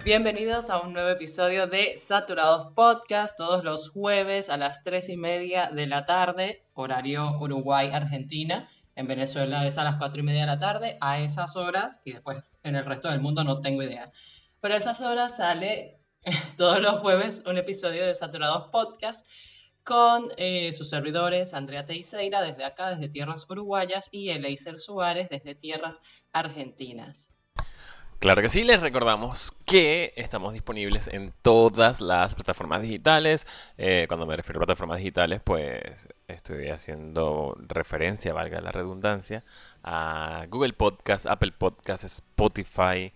Bienvenidos a un nuevo episodio de Saturados Podcast, todos los jueves a las 3:30 de la tarde, horario Uruguay-Argentina. En Venezuela es a las 4:30 de la tarde, a esas horas, y después en el resto del mundo no tengo idea. Pero a esas horas sale todos los jueves un episodio de Saturados Podcast con sus servidores Andrea Teixeira desde acá, desde tierras uruguayas, y Eleiser Suárez desde tierras argentinas. Claro que sí, les recordamos que estamos disponibles en todas las plataformas digitales. Cuando me refiero a plataformas digitales, pues estoy haciendo referencia, valga la redundancia, a Google Podcast, Apple Podcast, Spotify,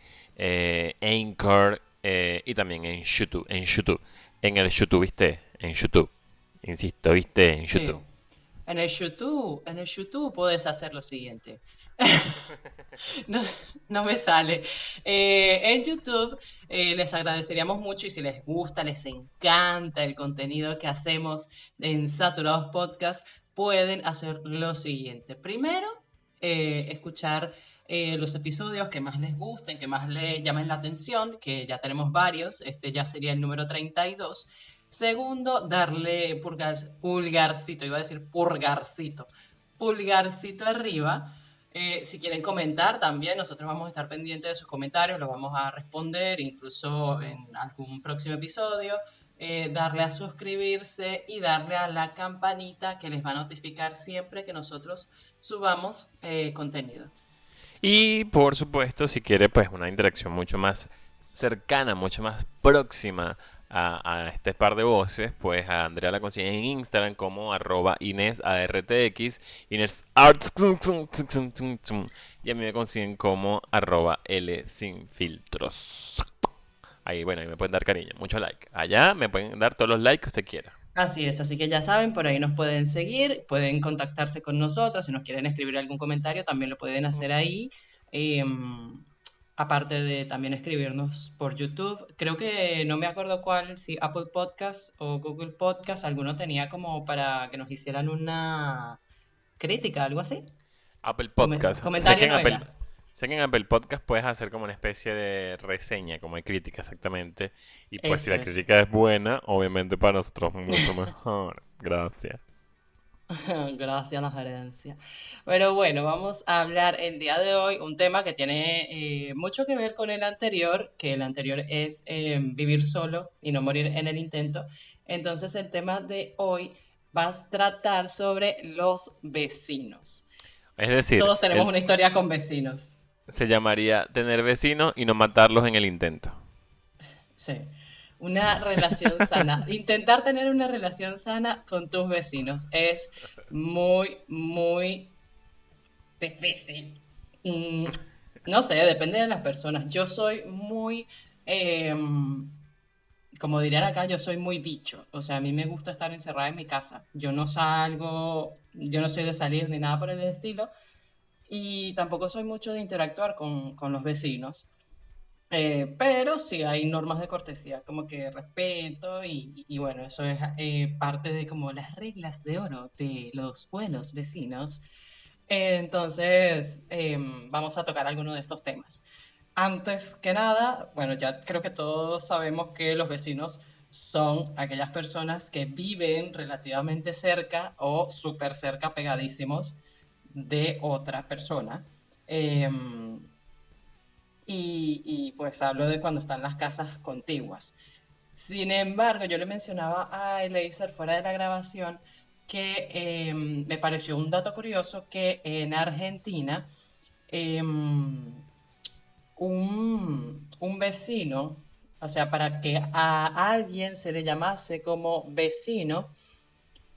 Anchor y también en YouTube. En el YouTube, ¿viste? En YouTube. Insisto, ¿viste? En Sí. YouTube. En el YouTube puedes hacer lo siguiente. No, no me sale. En YouTube les agradeceríamos mucho y si les gusta, les encanta el contenido que hacemos en Saturados Podcast, pueden hacer lo siguiente. Primero, escuchar los episodios que más les gusten, que más les llamen la atención, que ya tenemos varios, este ya sería el número 32. Segundo, darle pulgarcito, iba a decir pulgarcito arriba. Si quieren comentar también, nosotros vamos a estar pendientes de sus comentarios, los vamos a responder incluso en algún próximo episodio. Darle a suscribirse y darle a la campanita que les va a notificar siempre que nosotros subamos contenido. Y por supuesto, si quiere pues una interacción mucho más cercana, mucho más próxima a este par de voces, pues a Andrea la consiguen en Instagram como @InesARTX, InesArts, y a mí me consiguen como @LSinfiltros. Ahí, bueno, ahí me pueden dar cariño, mucho like. Allá me pueden dar todos los likes que usted quiera. Así es, así que ya saben, por ahí nos pueden seguir, pueden contactarse con nosotros, si nos quieren escribir algún comentario también lo pueden hacer ahí. Aparte de también escribirnos por YouTube, creo que no me acuerdo cuál, si Apple Podcast o Google Podcast, alguno tenía como para que nos hicieran una crítica, algo así. Apple Podcast. Comentario no era. Sé que en Apple Podcast puedes hacer como una especie de reseña, como de crítica exactamente. Y pues si Eso, la eso. crítica es buena, obviamente para nosotros mucho mejor. Gracias. Gracias a la gerencia. Pero bueno, vamos a hablar el día de hoy un tema que tiene mucho que ver con el anterior, que el anterior es vivir solo y no morir en el intento. Entonces el tema de hoy va a tratar sobre los vecinos. Es decir, Todos tenemos una historia con vecinos. se llamaría tener vecinos y no matarlos en el intento. Sí. Una relación sana. Intentar tener una relación sana con tus vecinos es muy, muy difícil. Mm, no sé, depende de las personas. Yo soy muy, como dirían acá, yo soy muy bicho. O sea, a mí me gusta estar encerrada en mi casa. Yo no salgo, yo no soy de salir ni nada por el estilo. Y tampoco soy mucho de interactuar con los vecinos. Pero sí hay normas de cortesía, como que respeto y bueno, eso es parte de como las reglas de oro de los buenos vecinos. Entonces, vamos a tocar alguno de estos temas. Antes que nada, bueno, ya creo que todos sabemos que los vecinos son aquellas personas que viven relativamente cerca o súper cerca, pegadísimos de otra persona. Pues hablo de cuando están las casas contiguas. Sin embargo, yo le mencionaba a Eliezer fuera de la grabación que me pareció un dato curioso que en Argentina un vecino, o sea, para que a alguien se le llamase como vecino,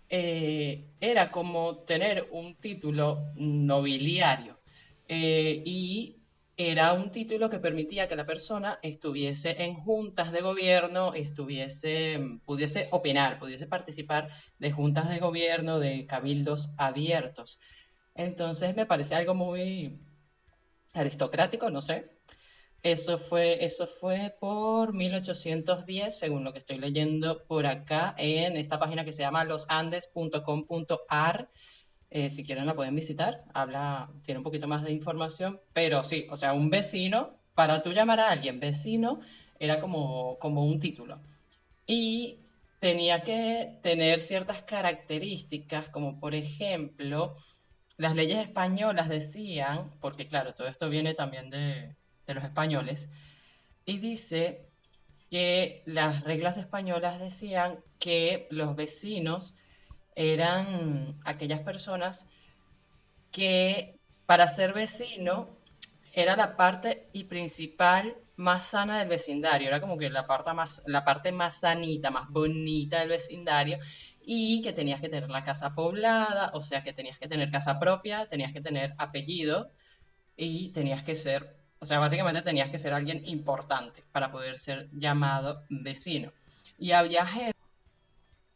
era como tener un título nobiliario. Y era un título que permitía que la persona estuviese en juntas de gobierno, pudiese opinar, pudiese participar de juntas de gobierno, de cabildos abiertos. Entonces me parece algo muy aristocrático, no sé. Eso fue por 1810, según lo que estoy leyendo por acá en esta página que se llama losandes.com.ar. Si quieren la pueden visitar, tiene un poquito más de información, pero sí, o sea, un vecino, para tú llamar a alguien vecino, era como un título. Y tenía que tener ciertas características, como por ejemplo, las leyes españolas decían, porque claro, todo esto viene también de los españoles, y dice que las reglas españolas decían que los vecinos eran aquellas personas que para ser vecino era la parte y principal más sana del vecindario, era como que la parte más sanita, más bonita del vecindario, y que tenías que tener la casa poblada, o sea que tenías que tener casa propia, tenías que tener apellido y tenías que ser, o sea, básicamente tenías que ser alguien importante para poder ser llamado vecino. Y había gente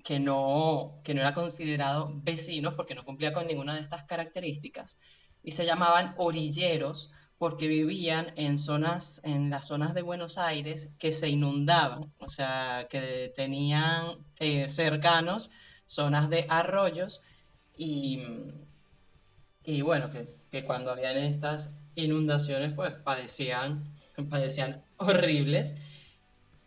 que no era considerado vecinos porque no cumplía con ninguna de estas características y se llamaban orilleros porque vivían en las zonas de Buenos Aires que se inundaban, o sea, que tenían cercanos zonas de arroyos y, y bueno, que cuando habían estas inundaciones pues padecían horribles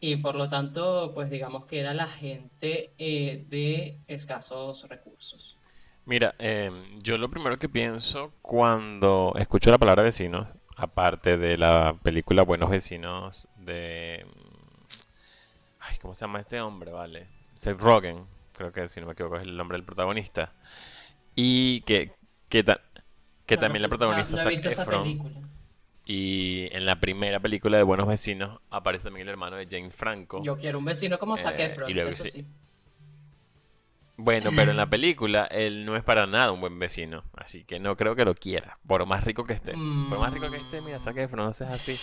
y por lo tanto, pues digamos que era la gente de escasos recursos. Mira, yo lo primero que pienso cuando escucho la palabra vecinos, aparte de la película Buenos Vecinos de... Ay, ¿cómo se llama este hombre? Vale. Seth Rogen, creo que si no me equivoco es el nombre del protagonista. Y que, ta- que No lo he también la escuchado, protagonista no he Zac visto esa Efron. película. Y en la primera película de Buenos Vecinos aparece también el hermano de James Franco. Yo quiero un vecino como Zac Y Efron, luego eso sí. sí. Bueno, pero en la película él no es para nada un buen vecino, así que no creo que lo quiera, por más rico que esté. Por más rico que esté, mira, Zac Mm. Efron, no seas así.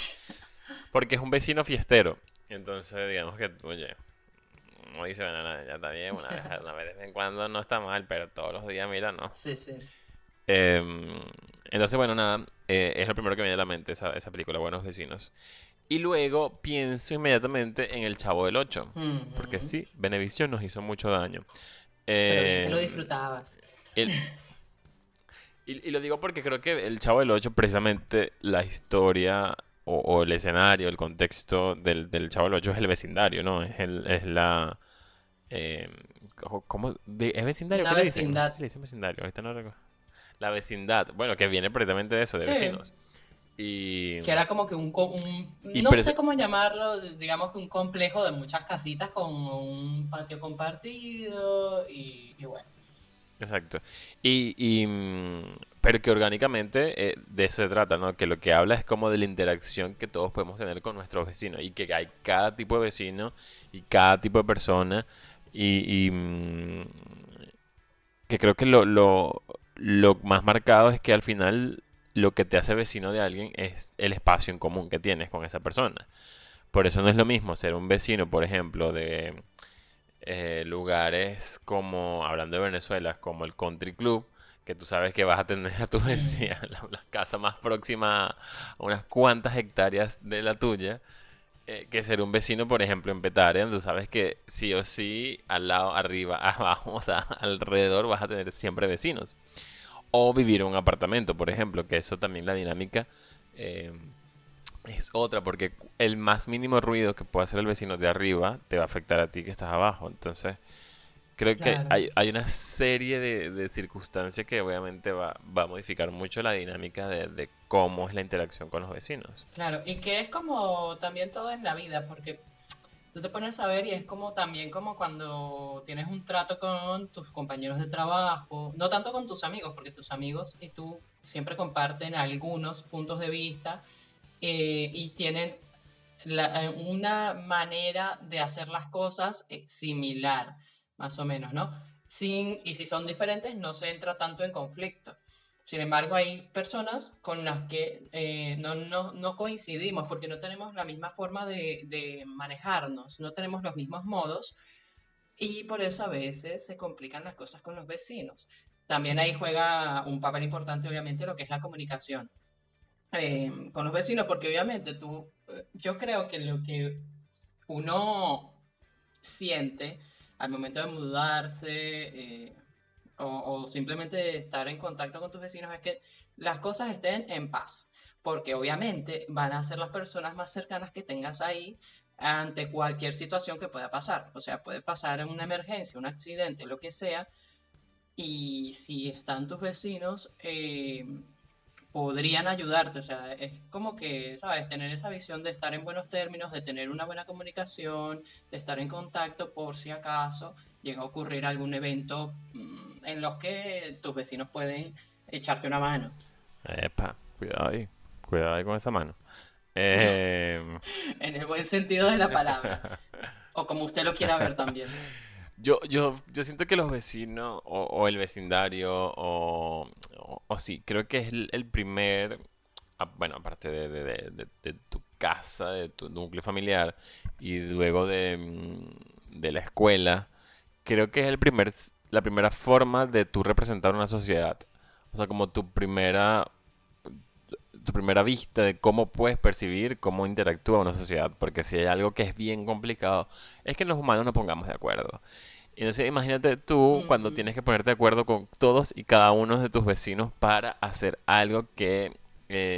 Porque es un vecino fiestero. Entonces, digamos que, oye, uno dice, bueno, no, ya está bien, una vez de vez en cuando no está mal, pero todos los días, mira, no. Sí, sí. Em, entonces, bueno, nada, es lo primero que me viene a la mente esa película, Buenos Vecinos. Y luego pienso inmediatamente en El Chavo del Ocho, porque Ujú. sí, Venevisión nos hizo mucho daño. Pero bien que lo Em, disfrutabas. el- y lo digo porque creo que El Chavo del Ocho, precisamente la historia o el escenario, el contexto del Chavo del Ocho es el vecindario, ¿no? Es la... em, ¿Es vecindario? Una ¿Qué le dicen? No sé vecindad. si le dicen vecindario, ahorita no recuerdo. La vecindad, bueno, que viene precisamente de eso, de Sí. vecinos. Y, Que era como que y no sé cómo llamarlo, digamos que un complejo de muchas casitas con un patio compartido y bueno. exacto. Pero que orgánicamente de eso se trata, ¿no? Que lo que habla es como de la interacción que todos podemos tener con nuestros vecinos y que hay cada tipo de vecino y cada tipo de persona y que creo que lo más marcado es que al final lo que te hace vecino de alguien es el espacio en común que tienes con esa persona. Por eso no es lo mismo ser un vecino, por ejemplo, de lugares como, hablando de Venezuela, como el Country Club, que tú sabes que vas a tener a tu Mm, vecina, la casa más próxima a unas cuantas hectáreas de la tuya, que ser un vecino, por ejemplo, en Petare, donde tú sabes que sí o sí, al lado, arriba, abajo, o sea, alrededor vas a tener siempre vecinos. O vivir en un apartamento, por ejemplo, que eso también la dinámica eh, es otra, porque el más mínimo ruido que pueda hacer el vecino de arriba te va a afectar a ti que estás abajo. Entonces, creo que claro, hay una serie de circunstancias que obviamente va a modificar mucho la dinámica de cómo es la interacción con los vecinos. claro. Y que es como también todo en la vida, porque tú te pones a ver y es como también como cuando tienes un trato con tus compañeros de trabajo, no tanto con tus amigos, porque tus amigos y tú siempre comparten algunos puntos de vista y tienen una manera de hacer las cosas similar, más o menos, ¿no? Y si son diferentes, no se entra tanto en conflicto. Sin embargo, hay personas con las que no coincidimos porque no tenemos la misma forma de manejarnos, no tenemos los mismos modos y por eso a veces se complican las cosas con los vecinos. También ahí juega un papel importante, obviamente, lo que es la comunicación con los vecinos, porque obviamente yo creo que lo que uno siente al momento de mudarse o simplemente de estar en contacto con tus vecinos es que las cosas estén en paz, porque obviamente van a ser las personas más cercanas que tengas ahí ante cualquier situación que pueda pasar. O sea, puede pasar una emergencia, un accidente, lo que sea, y si están tus vecinos, podrían ayudarte. O sea, es como que, ¿sabes? Tener esa visión de estar en buenos términos, de tener una buena comunicación, de estar en contacto por si acaso llega a ocurrir algún evento en los que tus vecinos pueden echarte una mano, Epa, cuidado ahí con esa mano. Em, en el buen sentido de la palabra, o como usted lo quiera ver también. yo siento que los vecinos o el vecindario o sí, creo que es el primer, bueno, aparte de tu casa, de tu núcleo familiar y luego de la escuela, creo que es la primera forma de tú representar una sociedad. O sea, como tu primera vista de cómo puedes percibir, cómo interactúa una sociedad, porque si hay algo que es bien complicado, es que los humanos nos pongamos de acuerdo. Entonces imagínate tú cuando Ujú. tienes que ponerte de acuerdo con todos y cada uno de tus vecinos para hacer algo que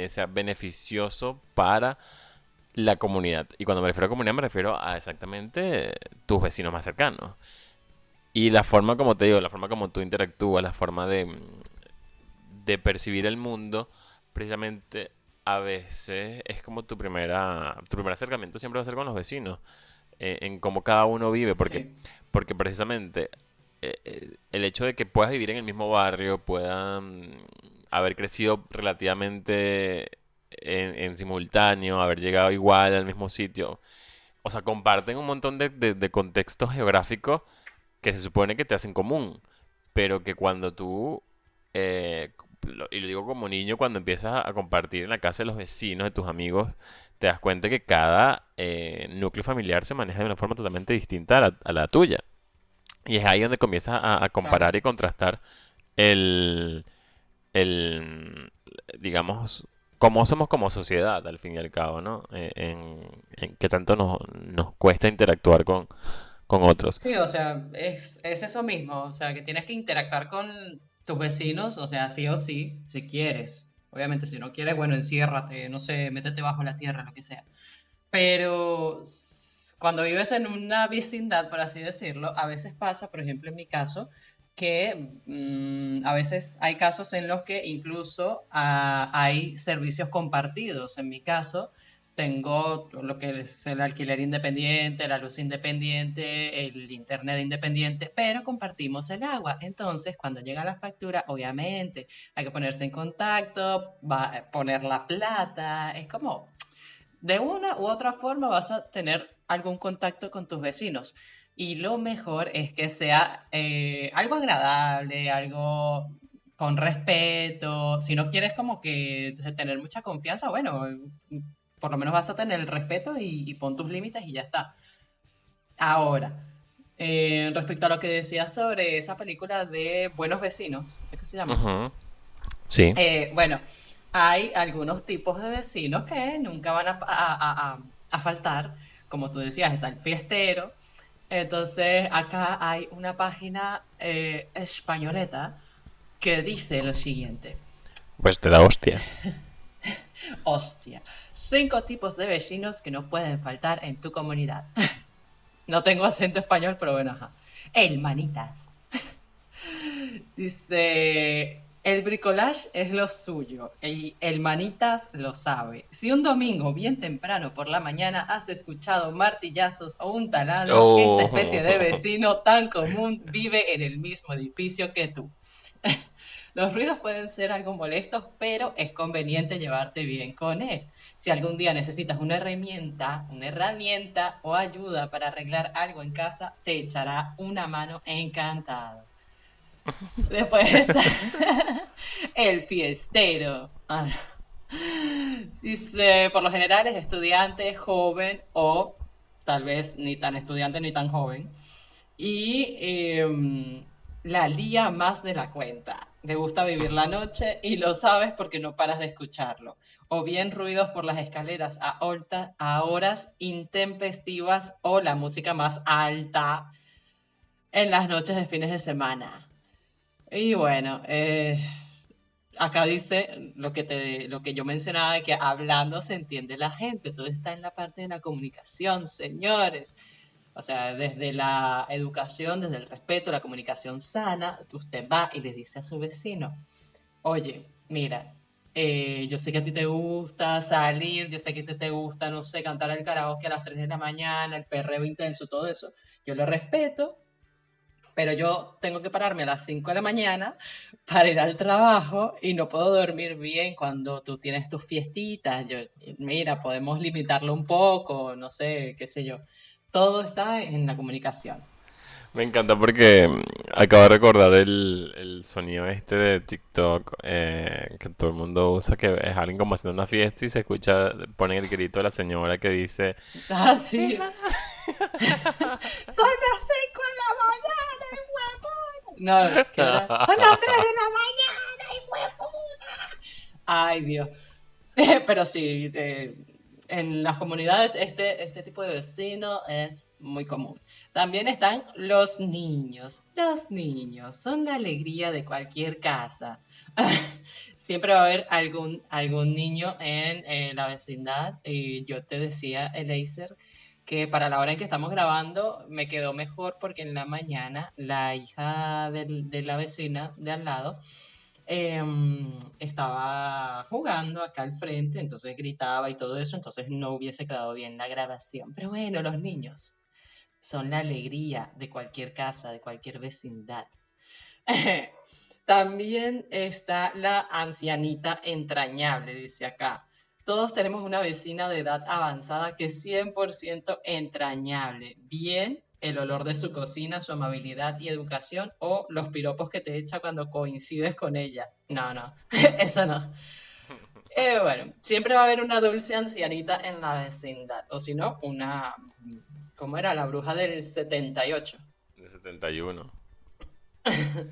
sea beneficioso para la comunidad. Y cuando me refiero a comunidad me refiero a exactamente tus vecinos más cercanos. Y la forma como te digo, la forma como tú interactúas, la forma de percibir el mundo, precisamente a veces es como tu primer acercamiento siempre va a ser con los vecinos, en cómo cada uno vive, Sí, porque precisamente el hecho de que puedas vivir en el mismo barrio, puedan haber crecido relativamente en simultáneo, haber llegado igual al mismo sitio, o sea, comparten un montón de contextos geográficos que se supone que te hacen común, pero que cuando tú, y lo digo como niño, cuando empiezas a compartir en la casa de los vecinos, de tus amigos, te das cuenta que cada núcleo familiar se maneja de una forma totalmente distinta a la tuya. Y es ahí donde comienzas a claro. comparar y contrastar el, el, digamos, cómo somos como sociedad, al fin y al cabo, ¿no? En qué tanto nos cuesta interactuar con otros. Sí, o sea, es eso mismo, o sea, que tienes que interactuar con tus vecinos, o sea, sí o sí, si quieres. Obviamente, si no quieres, bueno, enciérrate, no sé, métete bajo la tierra, lo que sea. Pero cuando vives en una vecindad, por así decirlo, a veces pasa, por ejemplo, en mi caso, que a veces hay casos en los que incluso hay servicios compartidos. En mi caso, tengo lo que es el alquiler independiente, la luz independiente, el internet independiente, pero compartimos el agua. Entonces, cuando llega la factura, obviamente hay que ponerse en contacto, va a poner la plata. Es como de una u otra forma vas a tener algún contacto con tus vecinos. Y lo mejor es que sea algo agradable, algo con respeto. Si no quieres como que tener mucha confianza, bueno, por lo menos vas a tener el respeto y pon tus límites y ya está. Ahora, respecto a lo que decías sobre esa película de Buenos Vecinos, ¿es que se llama? Ujú. Sí. Bueno, hay algunos tipos de vecinos que nunca van a faltar. Como tú decías, está el fiestero. Entonces, acá hay una página españoleta que dice lo siguiente. Pues te da hostia. Hostia, 5 tipos de vecinos que no pueden faltar en tu comunidad. No tengo acento español, pero bueno, ajá. El manitas. Dice, el bricolage es lo suyo y el manitas lo sabe. Si un domingo bien temprano por la mañana has escuchado martillazos o un taladro, esta especie de Oh. vecino tan común vive en el mismo edificio que tú. Los ruidos pueden ser algo molestos, pero es conveniente llevarte bien con él. Si algún día necesitas una herramienta o ayuda para arreglar algo en casa, te echará una mano encantado. Después está el fiestero. Dice, por lo general es estudiante, joven o tal vez ni tan estudiante ni tan joven. Y la lía más de la cuenta. Le gusta vivir la noche y lo sabes porque no paras de escucharlo. O bien ruidos por las escaleras a horas intempestivas o la música más alta en las noches de fines de semana. Y bueno, acá dice lo que yo mencionaba de que hablando se entiende la gente. Todo está en la parte de la comunicación, señores. O sea, desde la educación, desde el respeto, la comunicación sana, usted va y le dice a su vecino, oye, mira, yo sé que a ti te gusta salir, yo sé que te gusta, no sé, cantar el karaoke a las 3 de la mañana, el perreo intenso, todo eso. Yo lo respeto, pero yo tengo que pararme a las 5 de la mañana para ir al trabajo y no puedo dormir bien cuando tú tienes tus fiestitas. Yo, mira, podemos limitarlo un poco, no sé, qué sé yo. Todo está en la comunicación. Me encanta porque acabo de recordar el sonido este de TikTok que todo el mundo usa, que es alguien como haciendo una fiesta y se escucha, pone el grito de la señora que dice, Ah, "Es sí. la-". Son las 5 de la mañana, hijueputa. No, ¿qué hora? Son las 3 de la mañana, hijueputa. Ay, Dios. Pero sí, en las comunidades este tipo de vecino es muy común. También están los niños. Los niños son la alegría de cualquier casa. Siempre va a haber algún niño en la vecindad. Y yo te decía, Eleiser, que para la hora en que estamos grabando me quedó mejor porque en la mañana la hija de la vecina de al lado estaba jugando acá al frente, entonces gritaba y todo eso, entonces no hubiese quedado bien la grabación. Pero bueno, los niños son la alegría de cualquier casa, de cualquier vecindad. También está la ancianita entrañable, dice acá. Todos tenemos una vecina de edad avanzada que es 100% entrañable. Bien, el olor de su cocina, su amabilidad y educación o los piropos que te echa cuando coincides con ella. No, no, eso no. Bueno, siempre va a haber una dulce ancianita en la vecindad. O si no, una... ¿Cómo era? La bruja del 78. De 71.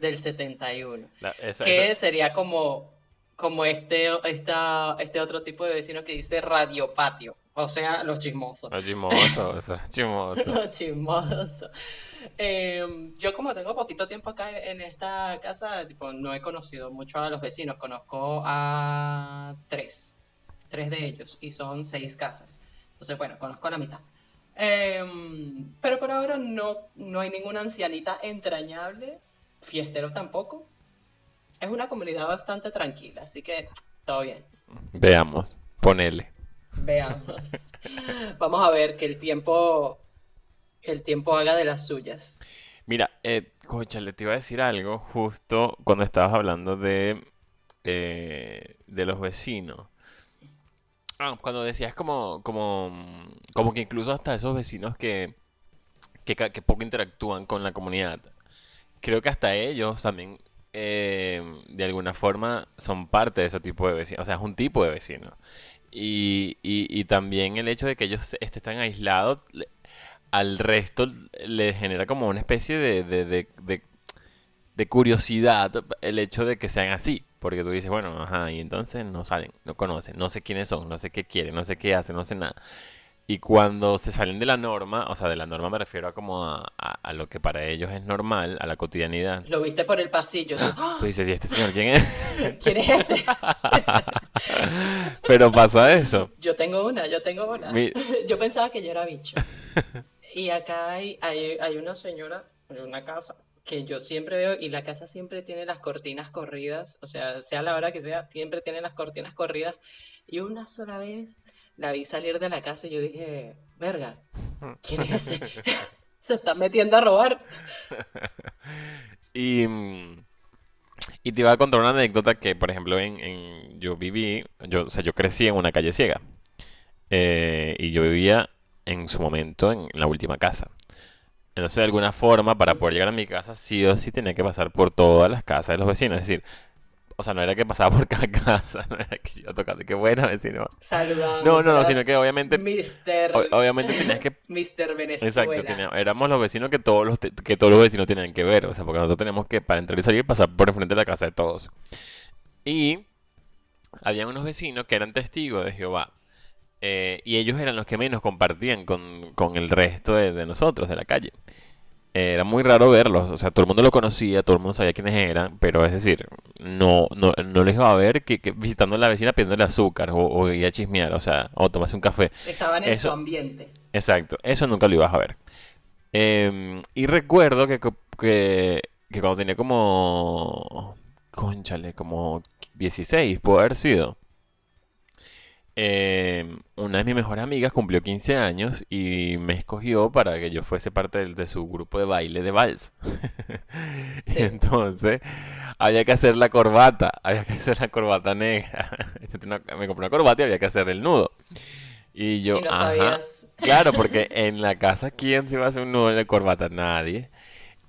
Del 71. Esa, Que sería como este otro tipo de vecino que dice radio patio, o sea, los chismosos. no, chismoso, eso es chismoso. Los chismosos. Yo como tengo poquito tiempo acá en esta casa, tipo, no he conocido mucho a los vecinos, conozco a tres de ellos, y son 6 casas. Entonces, bueno, conozco a la mitad. Pero por ahora no hay ninguna ancianita entrañable, fiesteros tampoco. Es una comunidad bastante tranquila, así que todo bien. Veamos, ponele. Veamos. Vamos a ver que el tiempo haga de las suyas. Mira, cónchale, te iba a decir algo justo cuando estabas hablando de los vecinos. Ah, cuando decías como que incluso hasta esos vecinos que poco interactúan con la comunidad. Creo que hasta ellos también, de alguna forma, son parte de ese tipo de vecinos. O sea, es un tipo de vecino. Y también el hecho de que ellos estén aislados, al resto les genera como una especie de curiosidad el hecho de que sean así. Porque tú dices, bueno, ajá, y entonces no salen, no conocen, no sé quiénes son, no sé qué quieren, no sé qué hacen, no sé nada. Y cuando se salen de la norma, o sea, de la norma me refiero a como a lo que para ellos es normal, a la cotidianidad. Lo viste por el pasillo, tú, Tú ¡ah! dices, ¿y este señor quién es? ¿Quién es este? Pero pasa eso. Yo tengo una. Mi- Yo pensaba que yo era bicho. Y acá hay una señora en una casa que yo siempre veo y la casa siempre tiene las cortinas corridas, o sea la hora que sea, siempre tiene las cortinas corridas. Y una sola vez la vi salir de la casa y yo dije, verga, ¿quién es ese? Se está metiendo a robar. Y, y te iba a contar una anécdota que, por ejemplo, o sea, yo crecí en una calle ciega. Y yo vivía en su momento en la última casa. Entonces, de alguna forma, para poder llegar a mi casa, sí o sí tenía que pasar por todas las casas de los vecinos. Es decir, o sea, no era que pasaba por cada casa, no era que yo iba tocando, qué buena vecino. Saludando, No, tú no, no, sino eras que obviamente, Mister, obviamente tenías que. Mister Exacto, Venezuela. éramos los vecinos que todos los vecinos tenían que ver. O sea, porque nosotros teníamos que, para entrar y salir, pasar por enfrente de la casa de todos. Y había unos vecinos que eran testigos de Jehová. Y ellos eran los que menos compartían con el resto de nosotros, de la calle. era muy raro verlos, o sea, todo el mundo lo conocía, todo el mundo sabía quiénes eran, pero es decir, no les iba a ver que visitando a la vecina pidiéndole azúcar o ir a chismear, o sea, o tomarse un café. Estaban en tu Eso, ambiente. exacto, eso nunca lo ibas a ver. Y recuerdo que cuando tenía como, cónchale, como 16, puede haber sido. Una de mis mejores amigas cumplió 15 años y me escogió para que yo fuese parte de su grupo de baile de vals. Y Sí. entonces había que hacer la corbata, había que hacer la corbata negra. Me compré una corbata y había que hacer el nudo. Y yo, Y no ajá, sabías. claro, porque en la casa, ¿quién se iba a hacer un nudo de corbata? Nadie.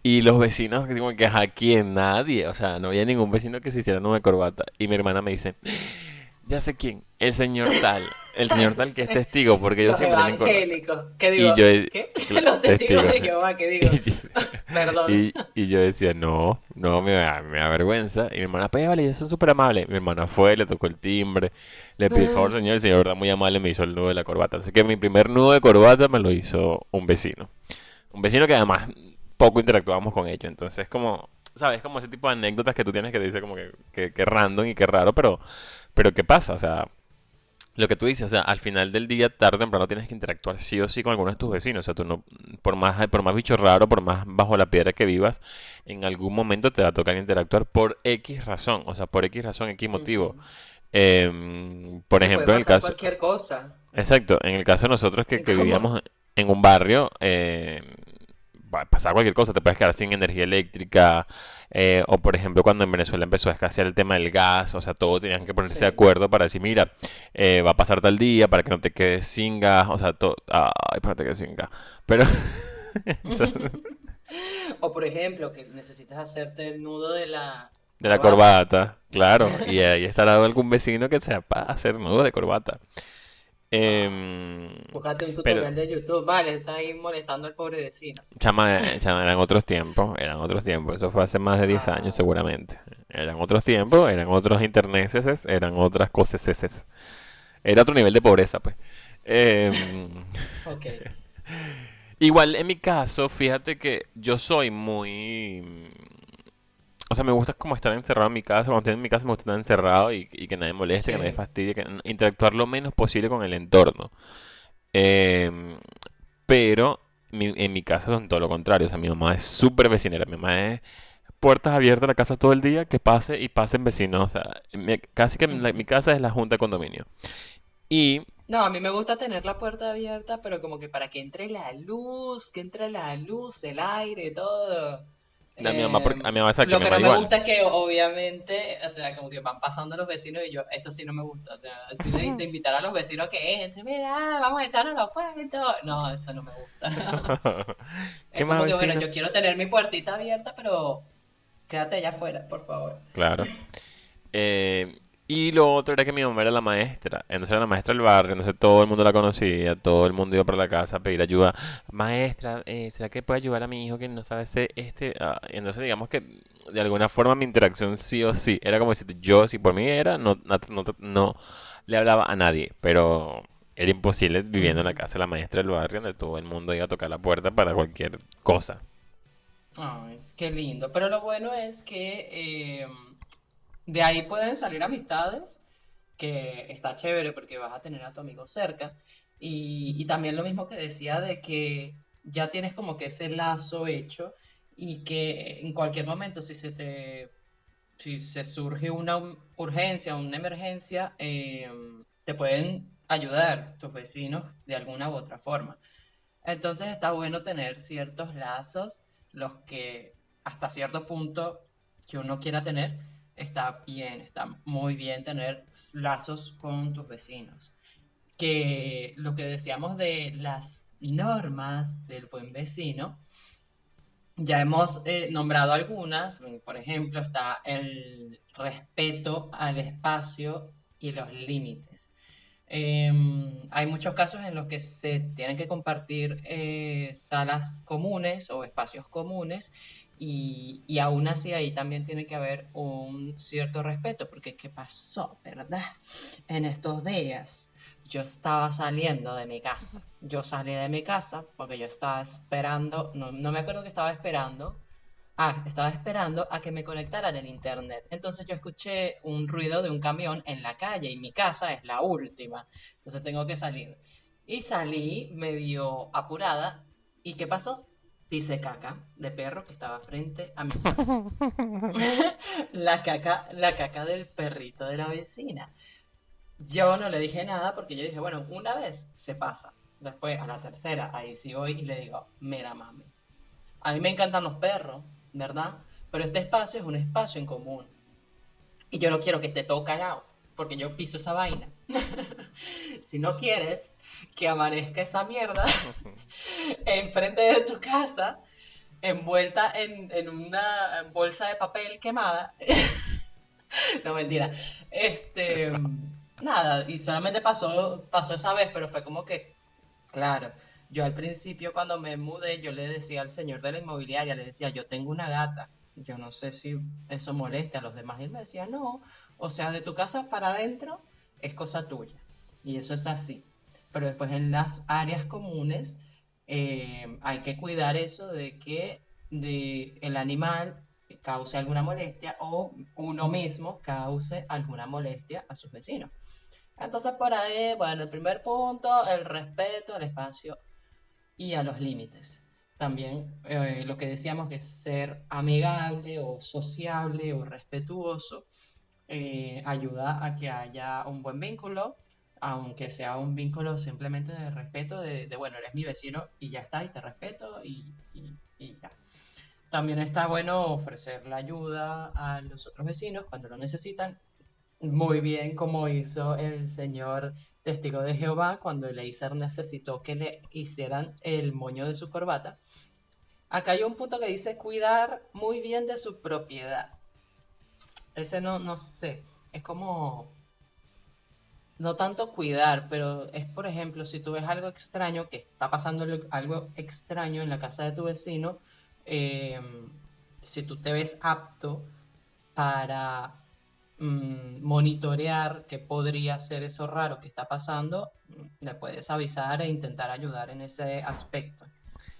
Y los vecinos, como que, ajá, ¿quién? Nadie. O sea, no había ningún vecino que se hiciera nudo de corbata. Y mi hermana me dice, ya sé quién, el señor tal que es testigo, porque yo Los siempre le encorva. evangélicos. ¿Qué Y digo? yo, ¿Qué? Los testigos testigo. de Jehová, ¿qué digo? Y, yo Perdón. y yo decía, no, me da vergüenza. Y mi hermana, pues vale, ellos son súper amables. Mi hermana fue, le tocó el timbre, le pidió el favor, señor, el señor, verdad, muy amable, me hizo el nudo de la corbata. Así que mi primer nudo de corbata me lo hizo un vecino. Un vecino que además poco interactuábamos con ellos. Entonces, como, ¿sabes? Como ese tipo de anécdotas que tú tienes que te dice como que random y que raro, pero ¿qué pasa? O sea, lo que tú dices, o sea, al final del día, tarde o temprano tienes que interactuar sí o sí con alguno de tus vecinos. O sea, tú no, por más bicho raro, por más bajo la piedra que vivas, en algún momento te va a tocar interactuar por X razón. O sea, por X razón, X motivo. Ujú. Por Que puede ejemplo, en el pasar caso, cualquier cosa. exacto, en el caso de nosotros que Como, vivíamos en un barrio, va a pasar cualquier cosa, te puedes quedar sin energía eléctrica, o por ejemplo cuando en Venezuela empezó a escasear el tema del gas, o sea, todos tenían que ponerse de sí. acuerdo para decir, mira, va a pasar tal día para que no te quedes sin gas, o sea, todo, ay, para que no te quedes sin gas, pero, entonces, O por ejemplo, que necesitas hacerte el nudo de la de la corbata. corbata, claro, y ahí estará algún vecino que sepa hacer nudo de corbata. Ah, Em, búscate un pero tutorial de YouTube. Vale, está ahí molestando al pobre vecino. chama, eran otros tiempos, eso fue hace más de 10 años Ah, seguramente. Eran otros tiempos, eran otros interneses, eran otras cosas. Era otro nivel de pobreza, pues. Em, ok. igual en mi caso, fíjate que yo soy muy... O sea, me gusta como estar encerrado en mi casa. Cuando estoy en mi casa me gusta estar encerrado y que nadie moleste, que nadie Sí. fastidie, que interactuar lo menos posible con el entorno. Em, pero en mi casa son todo lo contrario. O sea, mi mamá es súper vecinera. Mi mamá es puertas abiertas a la casa todo el día, que pase y pasen vecinos. O sea, casi que mi casa es la junta de condominio. Y No, a mí me gusta tener la puerta abierta, pero como que para que entre la luz, que entre la luz, el aire, todo. a mi mamá, exacto, a Lo mi que mamá no me igual. gusta es que obviamente, o sea, como que van pasando los vecinos y yo, eso sí no me gusta. O sea, así de invitar a los vecinos que entren, mira, vamos a echarnos los cuentos. No, eso no me gusta. ¿Qué Es más como que, bueno, vecino? yo quiero tener mi puertita abierta, pero quédate allá afuera, por favor. Claro. Eh, y lo otro era que mi mamá era la maestra. Entonces era la maestra del barrio, entonces todo el mundo la conocía, todo el mundo iba para la casa a pedir ayuda. Maestra, ¿será que puede ayudar a mi hijo que no sabe hacer este? Entonces digamos que de alguna forma mi interacción sí o sí. Era como si yo, si por mí era, no le hablaba a nadie. Pero era imposible viviendo en la casa de la maestra del barrio, donde todo el mundo iba a tocar la puerta para cualquier cosa. Ay, es que lindo. Pero lo bueno es que de ahí pueden salir amistades, que está chévere porque vas a tener a tu amigo cerca. Y también lo mismo que decía de que ya tienes como que ese lazo hecho y que en cualquier momento si se surge una urgencia, una emergencia, te pueden ayudar tus vecinos de alguna u otra forma. Entonces está bueno tener ciertos lazos, los que hasta cierto punto que uno quiera tener, está bien, está muy bien tener lazos con tus vecinos. Que lo que decíamos de las normas del buen vecino, ya hemos nombrado algunas, por ejemplo, está el respeto al espacio y los límites. Hay muchos casos en los que se tienen que compartir salas comunes o espacios comunes y aún así ahí también tiene que haber un cierto respeto, porque ¿qué pasó, verdad? En estos días. yo estaba saliendo de mi casa. Yo salí de mi casa porque yo estaba esperando, no me acuerdo que estaba esperando. Ah, estaba esperando a que me conectaran el internet. Entonces yo escuché un ruido de un camión en la calle y mi casa es la última. Entonces tengo que salir. Y salí medio apurada. ¿Y qué pasó? Pisé caca de perro que estaba frente a mi puerta. La caca del perrito de la vecina. Yo no le dije nada porque yo dije, bueno, una vez se pasa. Después, a la tercera, ahí sí voy y le digo, mira, mami, a mí me encantan los perros, ¿verdad? Pero este espacio es un espacio en común. Y yo no quiero que esté todo cagado, porque yo piso esa vaina. Si no quieres que amanezca esa mierda enfrente de tu casa, envuelta en una bolsa de papel quemada. No, mentira. Este, nada, y solamente pasó esa vez, pero fue como que, claro, yo al principio cuando me mudé, yo le decía al señor de la inmobiliaria, le decía, yo tengo una gata, yo no sé si eso moleste a los demás. Y él me decía, no, o sea, de tu casa para adentro es cosa tuya. Y eso es así. Pero después en las áreas comunes hay que cuidar eso de que el animal cause alguna molestia o uno mismo cause alguna molestia a sus vecinos. Entonces por ahí, bueno, el primer punto, el respeto al espacio y a los límites. También lo que decíamos que ser amigable o sociable o respetuoso ayuda a que haya un buen vínculo, aunque sea un vínculo simplemente de respeto, bueno, eres mi vecino y ya está, y te respeto y ya. También está bueno ofrecer la ayuda a los otros vecinos cuando lo necesitan, muy bien como hizo el señor testigo de Jehová cuando Eliezer necesitó que le hicieran el moño de su corbata. Acá hay un punto que dice cuidar muy bien de su propiedad. Ese no sé, es como, no tanto cuidar, pero es por ejemplo, si tú ves algo extraño, que está pasando algo extraño en la casa de tu vecino, eh, si tú te ves apto para monitorear qué podría ser eso raro que está pasando, le puedes avisar e intentar ayudar en ese aspecto.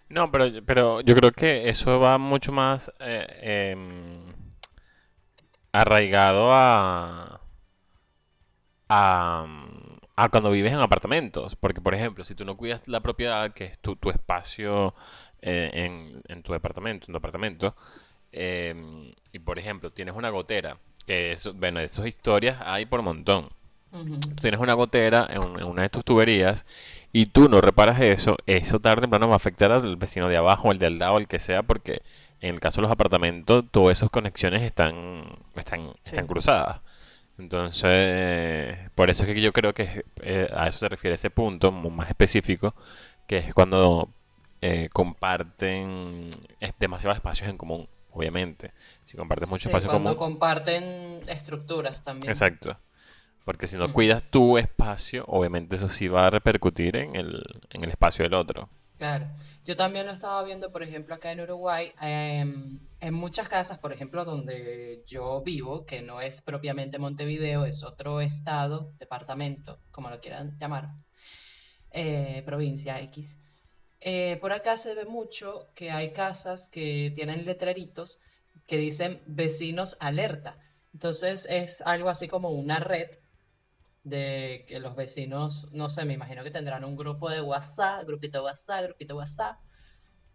No, pero yo creo que eso va mucho más arraigado a cuando vives en apartamentos. Porque, por ejemplo, si tú no cuidas la propiedad, que es tu espacio en tu departamento, y por ejemplo, tienes una gotera, que es, bueno, de esas historias hay por montón. Ujú. Tú tienes una gotera en una de tus tuberías y tú no reparas eso tarde o temprano va a afectar al vecino de abajo, el de al lado, el que sea, porque en el caso de los apartamentos, todas esas conexiones están Sí, cruzadas. Entonces, por eso es que yo creo que a eso se refiere ese punto más específico, que es cuando comparten demasiados espacios en común, obviamente. Si compartes mucho sí, espacio en cuando común, comparten estructuras también. exacto. Porque si no Mm, cuidas tu espacio, obviamente eso sí va a repercutir en el espacio del otro. claro. Yo también lo estaba viendo, por ejemplo, acá en Uruguay, en muchas casas, por ejemplo, donde yo vivo, que no es propiamente Montevideo, es otro estado, departamento, como lo quieran llamar, provincia X. Por acá se ve mucho que hay casas que tienen letreritos que dicen vecinos alerta. Entonces es algo así como una red de que los vecinos, no sé, me imagino que tendrán un grupo de WhatsApp, grupito de WhatsApp, grupito de WhatsApp,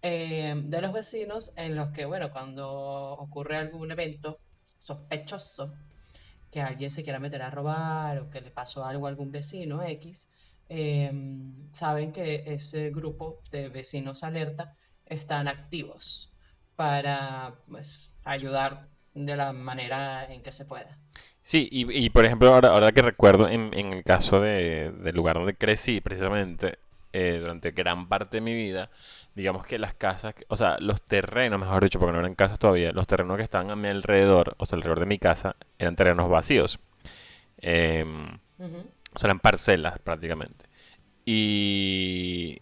de los vecinos en los que, bueno, cuando ocurre algún evento sospechoso, que alguien se quiera meter a robar o que le pasó algo a algún vecino X, saben que ese grupo de vecinos alerta están activos para pues, ayudar de la manera en que se pueda. Sí, y por ejemplo, ahora que recuerdo, en el caso del lugar donde crecí, precisamente, durante gran parte de mi vida, digamos que las casas, o sea, los terrenos, mejor dicho, porque no eran casas todavía, los terrenos que estaban a mi alrededor, o sea, alrededor de mi casa, eran terrenos vacíos. Em, Ujú. o sea, eran parcelas prácticamente. Y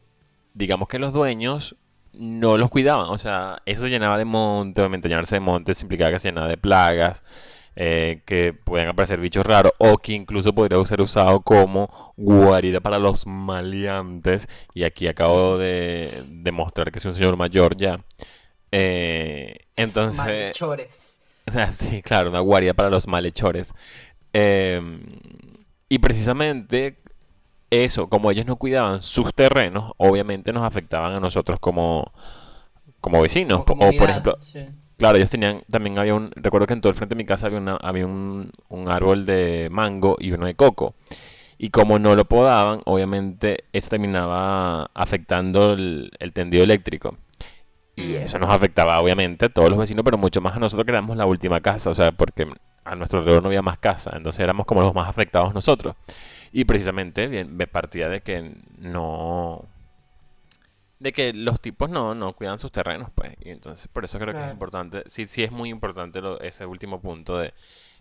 digamos que los dueños no los cuidaban. O sea, eso se llenaba de monte, obviamente llenarse de monte implicaba que se llenaba de plagas. que pueden aparecer bichos raros o que incluso podría ser usado como guarida para los maleantes. Y aquí acabo de demostrar que soy un señor mayor ya. Entonces, Malhechores. sí, claro, una guarida para los malhechores. Eh, y precisamente eso, como ellos no cuidaban sus terrenos, obviamente nos afectaban a nosotros como vecinos. Como O por comunidad, ejemplo, sí. claro, ellos tenían, también había recuerdo que en todo el frente de mi casa había un árbol de mango y uno de coco. Y como no lo podaban, obviamente eso terminaba afectando el tendido eléctrico. Y eso nos Ujú. afectaba obviamente a todos los vecinos, pero mucho más a nosotros que éramos la última casa, o sea, porque a nuestro alrededor no había más casa, entonces éramos como los más afectados nosotros. Y precisamente bien, me partía de que no, de que los tipos no cuidan sus terrenos, pues. Y entonces por eso creo que es Claro. importante, sí, sí es muy importante ese último punto de,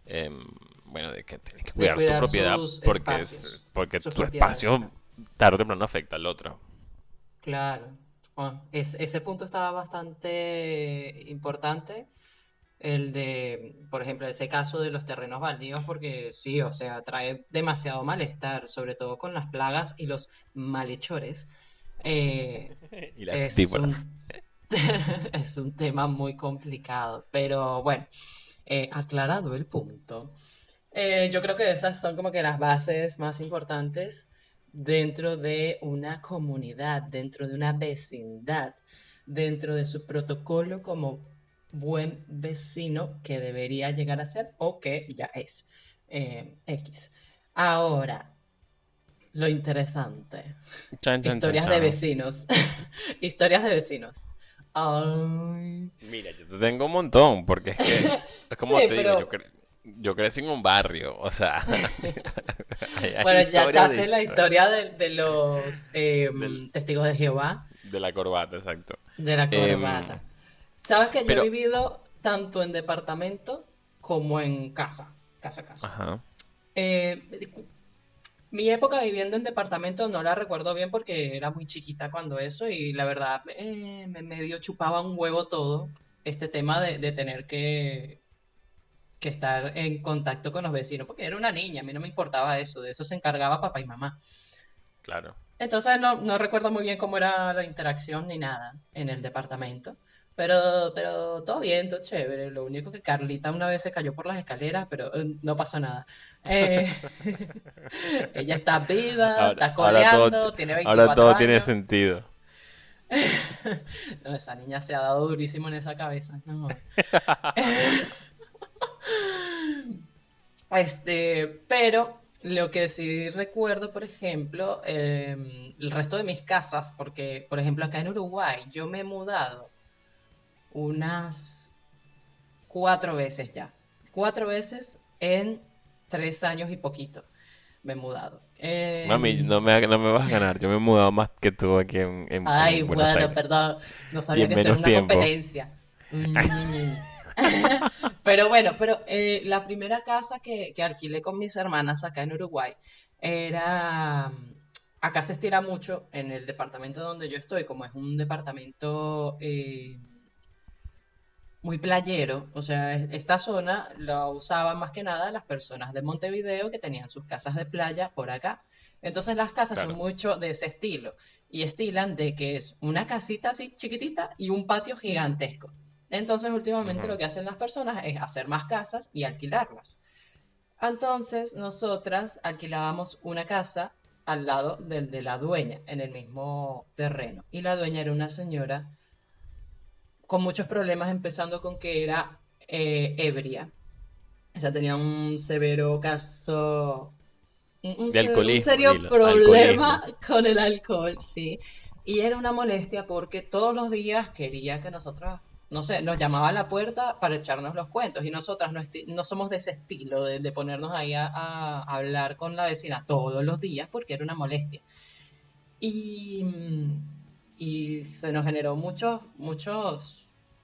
em, bueno, de que tienes que De cuidar tu cuidar propiedad sus porque, espacios, porque sus tu propiedades, espacio claro. tarde o temprano afecta al otro. Claro. Bueno, ese punto estaba bastante importante, el de, por ejemplo, ese caso de los terrenos baldíos, porque sí, o sea, trae demasiado malestar, sobre todo con las plagas y los malhechores. Eh, Y las es antípodas. un, es un tema muy complicado, pero bueno, aclarado el punto. Yo creo que esas son como que las bases más importantes dentro de una comunidad, dentro de una vecindad, dentro de su protocolo como buen vecino que debería llegar a ser o que ya es X. Ahora, lo interesante, Chan, chan, chan, historias de chan. vecinos, historias de vecinos. Ay. Mira, yo te tengo un montón, porque es que, es como Sí, te digo, pero yo crecí en un barrio, o sea, hay bueno, ya historias de echaste la historia. historia de los Del- testigos de Jehová, de la corbata, exacto. de la Em, corbata. Sabes que yo he pero, vivido tanto en departamento como en casa, casa a casa. ajá, Eh, Mi época viviendo en departamento no la recuerdo bien porque era muy chiquita cuando eso y la verdad me medio chupaba un huevo todo este tema de tener que estar en contacto con los vecinos, porque era una niña, a mí no me importaba eso, de eso se encargaba papá y mamá. claro. Entonces no recuerdo muy bien cómo era la interacción ni nada en el departamento. Pero todo bien, todo chévere. Lo único que Carlita una vez se cayó por las escaleras, pero no pasó nada. Eh, ella está viva, Ahora, está coleando, tiene ahora 24 todo tiene años. sentido. No, esa niña se ha dado durísimo en esa cabeza. No. Pero lo que sí recuerdo, por ejemplo, el resto de mis casas, porque, por ejemplo, acá en Uruguay yo me he mudado unas 4 veces ya. 4 veces en 3 años y poquito me he mudado. Mami, no me vas a ganar. Yo me he mudado más que tú aquí Ay, en Buenos bueno, Aires. perdón, no Y sabía en que esto era menos una tiempo. competencia. Ñi, ñi, ñi. Pero bueno, la primera casa que alquilé con mis hermanas acá en Uruguay era... Acá se estira mucho en el departamento donde yo estoy, como es un departamento muy playero, o sea, esta zona la usaban más que nada las personas de Montevideo que tenían sus casas de playa por acá. Entonces las casas son Claro. mucho de ese estilo y estilan de que es una casita así chiquitita y un patio gigantesco. Entonces últimamente lo Ujú. que hacen las personas es hacer más casas y alquilarlas. Entonces nosotras alquilábamos una casa al lado del de la dueña, en el mismo terreno. Y la dueña era una señora con muchos problemas, empezando con que era ebria. O sea, tenía un severo caso, De un alcoholismo, serio dilo. problema Alcoholismo. con el alcohol, sí. Y era una molestia porque todos los días quería que nosotros, no sé, nos llamaba a la puerta para echarnos los cuentos. Y nosotras no somos de ese estilo, de ponernos ahí a hablar con la vecina todos los días porque era una molestia. Y, y se nos generó muchos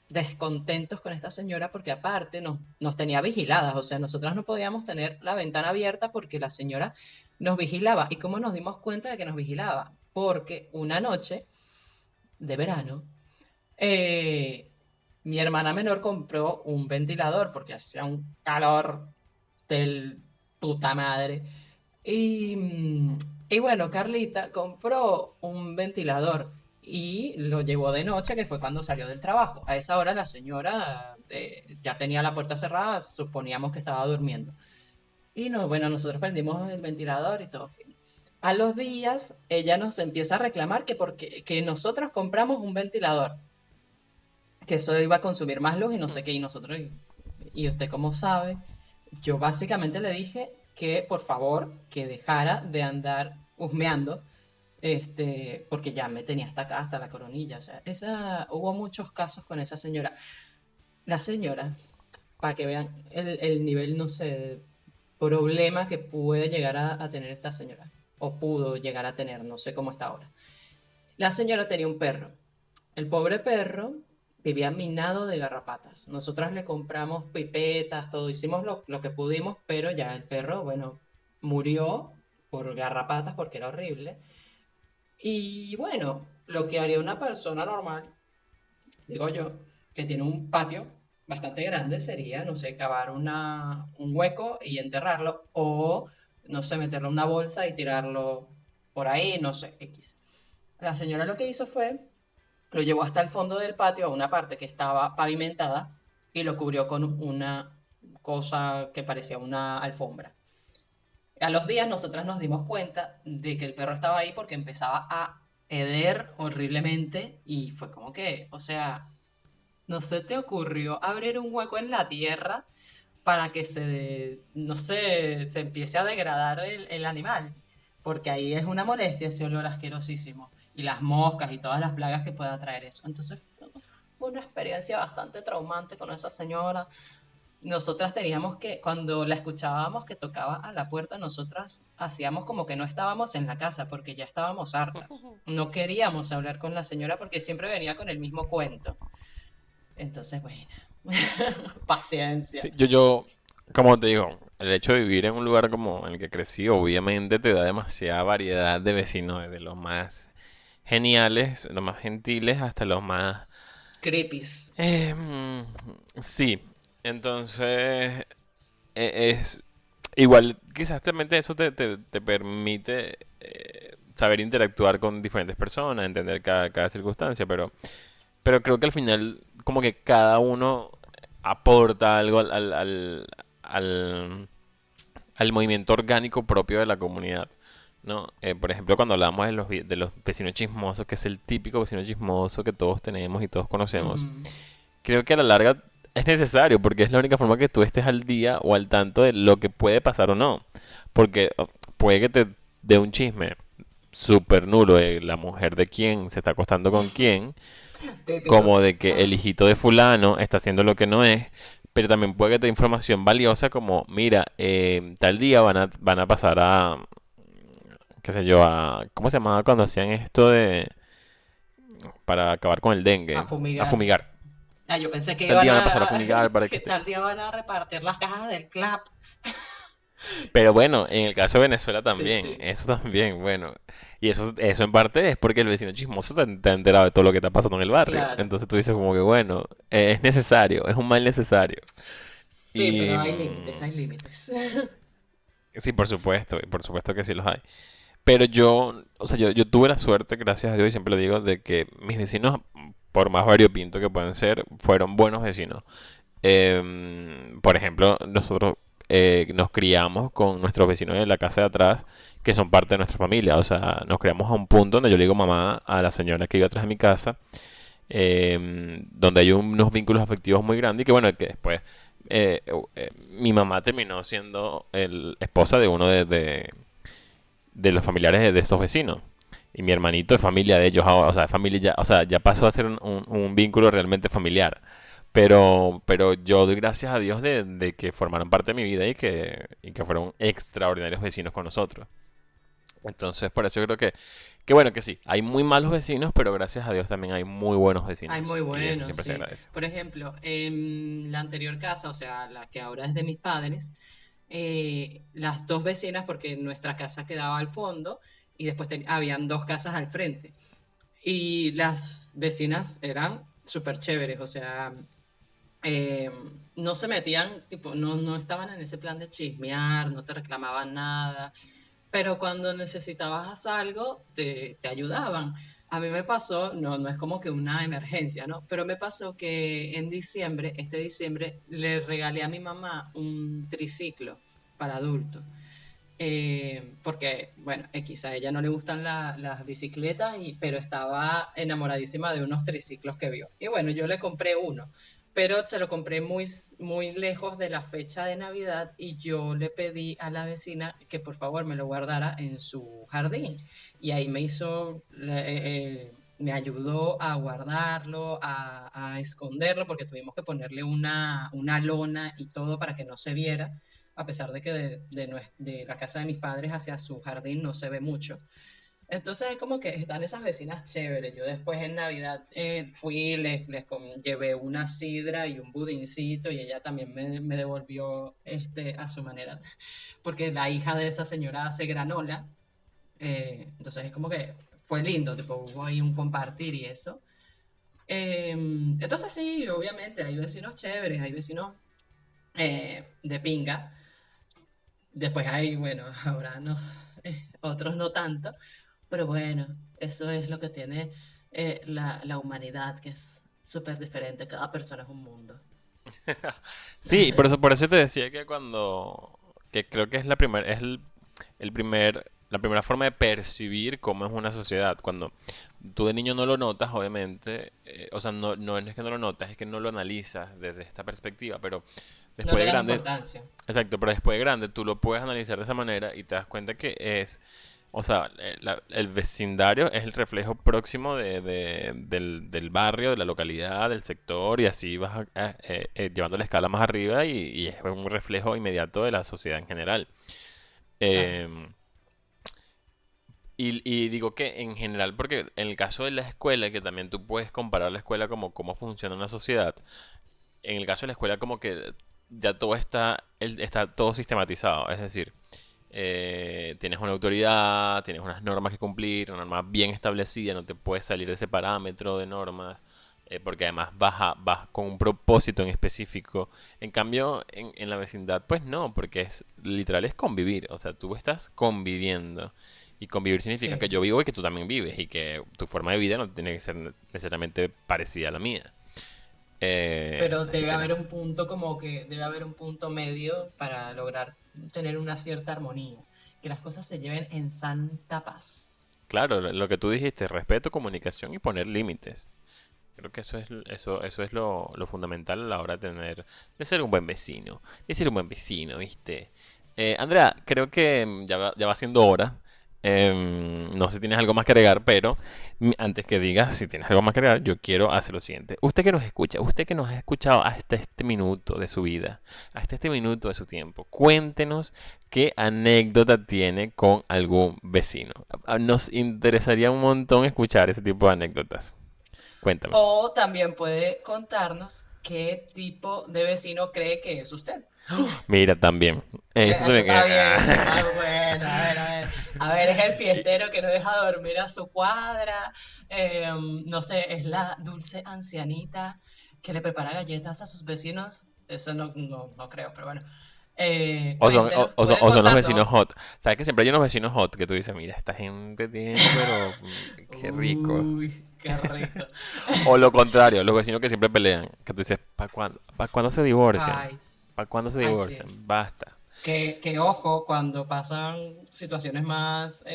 descontentos con esta señora porque aparte nos tenía vigiladas, o sea, nosotras no podíamos tener la ventana abierta porque la señora nos vigilaba. ¿Y cómo nos dimos cuenta de que nos vigilaba? Porque una noche de verano, eh, Mi hermana menor compró un ventilador porque hacía un calor del puta madre. Y, y bueno, Carlita compró un ventilador y lo llevó de noche, que fue cuando salió del trabajo. A esa hora la señora ya tenía la puerta cerrada, suponíamos que estaba durmiendo. Y no, bueno, nosotros prendimos el ventilador y todo fino. A los días, ella nos empieza a reclamar que nosotros compramos un ventilador, que eso iba a consumir más luz y no sé qué, y nosotros, y usted cómo sabe, yo básicamente le dije que por favor que dejara de andar husmeando, porque ya me tenía hasta acá, hasta la coronilla, o sea, hubo muchos casos con esa señora. La señora, para que vean el nivel, no sé, de problema que puede llegar a tener esta señora, o pudo llegar a tener, no sé cómo está ahora. La señora tenía un perro. El pobre perro vivía minado de garrapatas. Nosotras le compramos pipetas, todo, hicimos lo que pudimos, pero ya el perro, bueno, murió por garrapatas porque era horrible. Y bueno, lo que haría una persona normal, digo yo, que tiene un patio bastante grande, sería, no sé, cavar un hueco y enterrarlo, o, no sé, meterlo en una bolsa y tirarlo por ahí, no sé, X. La señora lo que hizo fue lo llevó hasta el fondo del patio, a una parte que estaba pavimentada, y lo cubrió con una cosa que parecía una alfombra. A los días nosotras nos dimos cuenta de que el perro estaba ahí porque empezaba a heder horriblemente y fue como que, o sea, ¿no se te ocurrió abrir un hueco en la tierra para que no sé, se empiece a degradar el animal? Porque ahí es una molestia ese olor asquerosísimo. Y las moscas y todas las plagas que pueda traer eso. Entonces fue una experiencia bastante traumante con esa señora. Nosotras teníamos que, cuando la escuchábamos que tocaba a la puerta, nosotras hacíamos como que no estábamos en la casa porque ya estábamos hartas. No queríamos hablar con la señora porque siempre venía con el mismo cuento. Entonces, bueno, paciencia. Sí, como te digo, el hecho de vivir en un lugar como el que crecí, obviamente te da demasiada variedad de vecinos, desde los más geniales, los más gentiles, hasta los más... Creepies. mm, sí, entonces es... Igual, quizás también eso te permite saber interactuar con diferentes personas, entender cada circunstancia, pero creo que al final como que cada uno aporta algo al movimiento orgánico propio de la comunidad, ¿no? Por ejemplo, cuando hablamos de los vecinos chismosos, que es el típico vecino chismoso que todos tenemos y todos conocemos, Ujú. creo que a la larga es necesario porque es la única forma que tú estés al día o al tanto de lo que puede pasar o no. Porque puede que te dé un chisme súper nulo de la mujer de quién se está acostando con quién, Típico. como de que el hijito de fulano está haciendo lo que no es, pero también puede que te dé información valiosa como, mira, tal día van a pasar a, qué sé yo, ¿cómo se llamaba cuando hacían esto para acabar con el A dengue? A fumigar. fumigar. Ah, yo pensé que Tal iban día van a pasar a fumigar para que que tal día van a repartir las cajas del club. Pero bueno, en el caso de Venezuela Sí, también, sí. eso también, bueno. Y eso en parte es porque el vecino chismoso te ha enterado de todo lo que está pasando en el barrio. Claro. Entonces tú dices como que, bueno, es necesario, es un mal necesario. Sí, Y pero hay límites, hay límites. sí, por supuesto que sí los hay. Pero o sea, yo tuve la suerte, gracias a Dios, y siempre lo digo, de que mis vecinos, por más variopinto que puedan ser, fueron buenos vecinos. Por ejemplo, nosotros nos criamos con nuestros vecinos de la casa de atrás, que son parte de nuestra familia. O sea, nos criamos a un punto donde yo le digo mamá a la señora que vive atrás de mi casa, donde hay unos vínculos afectivos muy grandes y que bueno, que después mi mamá terminó siendo el esposa de uno de los familiares de estos vecinos. Y mi hermanito es familia de ellos ahora, o sea, es familia ya, o sea, ya pasó a ser un vínculo realmente familiar. Pero yo doy gracias a Dios de que formaron parte de mi vida y que fueron extraordinarios vecinos con nosotros. Entonces, por eso yo creo que bueno, que sí, hay muy malos vecinos, pero gracias a Dios también hay muy buenos Hay vecinos. muy Y eso buenos, siempre se sí. agradece. Por ejemplo, en la anterior casa, o sea, la que ahora es de mis padres, las dos vecinas, porque nuestra casa quedaba al fondo y después habían dos casas al frente. Y las vecinas eran súper chéveres, o sea, eh, no se metían, tipo, no estaban en ese plan de chismear, no te reclamaban nada, pero cuando necesitabas algo, te ayudaban. A mí me pasó, no es como que una emergencia, ¿no? Pero me pasó que en diciembre, este diciembre, le regalé a mi mamá un triciclo para adultos. Porque, bueno, X, a ella no le gustan las bicicletas, pero estaba enamoradísima de unos triciclos que vio. Y bueno, yo le compré uno, pero se lo compré muy lejos de la fecha de Navidad y yo le pedí a la vecina que por favor me lo guardara en su jardín. Y ahí me ayudó a guardarlo, a esconderlo, porque tuvimos que ponerle una lona y todo para que no se viera, a pesar de que de la casa de mis padres hacia su jardín no se ve mucho. Entonces es como que están esas vecinas chéveres. Yo después en Navidad fui, llevé una sidra y un budincito y ella también me devolvió a su manera, porque la hija de esa señora hace granola. Entonces es como que fue lindo, tipo, hubo ahí un compartir y eso. Entonces sí, obviamente hay vecinos chéveres, hay vecinos de pinga. Después hay, bueno, habrá no, otros no tanto, pero bueno, eso es lo que tiene la humanidad, que es súper diferente, cada persona es un mundo. Sí, por eso te decía que que creo que es la primera forma de percibir cómo es una sociedad. Cuando tú de niño no lo notas, obviamente, o sea, no es que no lo notas, es que no lo analizas desde esta perspectiva, pero No después le de das grande, importancia. exacto, pero después de grande tú lo puedes analizar de esa manera y te das cuenta que o sea, el vecindario es el reflejo próximo del barrio, de la localidad, del sector, y así vas llevando la escala más arriba y es un reflejo inmediato de la sociedad en general. Claro. Em, y digo que en general, porque en el caso de la escuela, que también tú puedes comparar la escuela como cómo funciona una sociedad, en el caso de la escuela como que ya todo está todo sistematizado, es decir, tienes una autoridad, tienes unas normas que cumplir, una norma bien establecida, no te puedes salir de ese parámetro de normas, porque además vas con un propósito en específico. En cambio, en la vecindad, pues no, porque literal es convivir, o sea, tú estás conviviendo. Y convivir significa que Sí. yo vivo y que tú también vives y que tu forma de vida no tiene que ser necesariamente parecida a la mía. Pero Así debe que haber no. un punto como que debe haber un punto medio para lograr tener una cierta armonía. Que las cosas se lleven en santa paz. Claro, lo que tú dijiste, respeto, comunicación y poner límites. Creo que eso es lo fundamental a la hora de ser un buen vecino. De ser un buen vecino, ¿viste? Andrea, creo que ya va siendo hora. No sé si tienes algo más que agregar, pero antes que digas si tienes algo más que agregar, yo quiero hacer lo siguiente. Usted que nos escucha, usted que nos ha escuchado hasta este minuto de su vida, hasta este minuto de su tiempo, cuéntenos qué anécdota tiene con algún vecino. Nos interesaría un montón escuchar ese tipo de anécdotas. Cuéntame. O también puede contarnos qué tipo de vecino cree que es usted. Mira, también. Eso Eso también. está bien, eso está bueno. A ver, a ver. A ver, es el fiestero que no deja dormir a su cuadra. No sé, es la dulce ancianita que le prepara galletas a sus vecinos. Eso no creo, pero bueno. Cuéntenos, puede O son los contarnos. vecinos hot. ¿Sabes que siempre hay unos vecinos hot que tú dices, mira, esta gente tiene, pero qué rico? Uy, qué rico. O lo contrario, los vecinos que siempre pelean, que tú dices, ¿para cuándo se divorcian? Ay, ¿Para cuándo se ay, sí. divorcian? Basta. Que ojo, cuando pasan situaciones más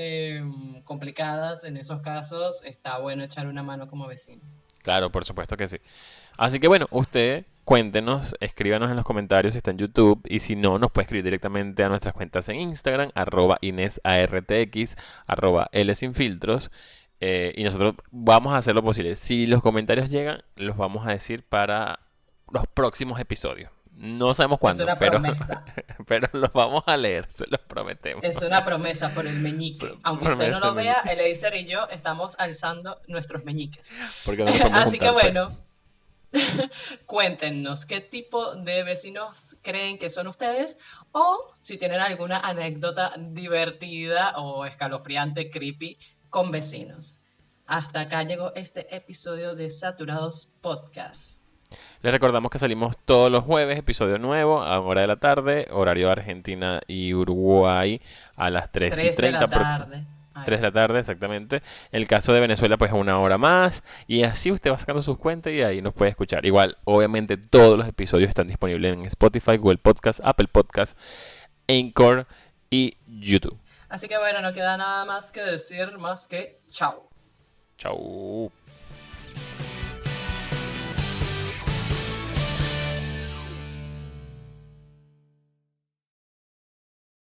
complicadas, en esos casos, está bueno echar una mano como vecino. Claro, por supuesto que sí. Así que bueno, usted cuéntenos, escríbanos en los comentarios si está en YouTube y si no, nos puede escribir directamente a nuestras cuentas en Instagram, @InesARTX, @L sin filtros. Y nosotros vamos a hacer lo posible. Si los comentarios llegan, los vamos a decir para los próximos episodios. No sabemos Es cuándo, una promesa. pero los vamos a leer, se los prometemos. Es una promesa por el meñique. Aunque usted no Promesa, lo vea, meñique. Eliezer y yo estamos alzando nuestros meñiques. Porque no nos podemos Así que juntar, pues. bueno, cuéntenos qué tipo de vecinos creen que son ustedes o si tienen alguna anécdota divertida o escalofriante, creepy con vecinos. Hasta acá llegó este episodio de Saturados Podcast. Les recordamos que salimos todos los jueves, episodio nuevo, a hora de la tarde, horario de Argentina y Uruguay, a las 3 y 3 de 30 la tarde. Ay, 3 de la tarde, exactamente. El caso de Venezuela, pues a una hora más. Y así usted va sacando sus cuentas y ahí nos puede escuchar. Igual, obviamente, todos los episodios están disponibles en Spotify, Google Podcast, Apple Podcast, Anchor y YouTube. así que bueno, no queda nada más que decir más que chao. Chau.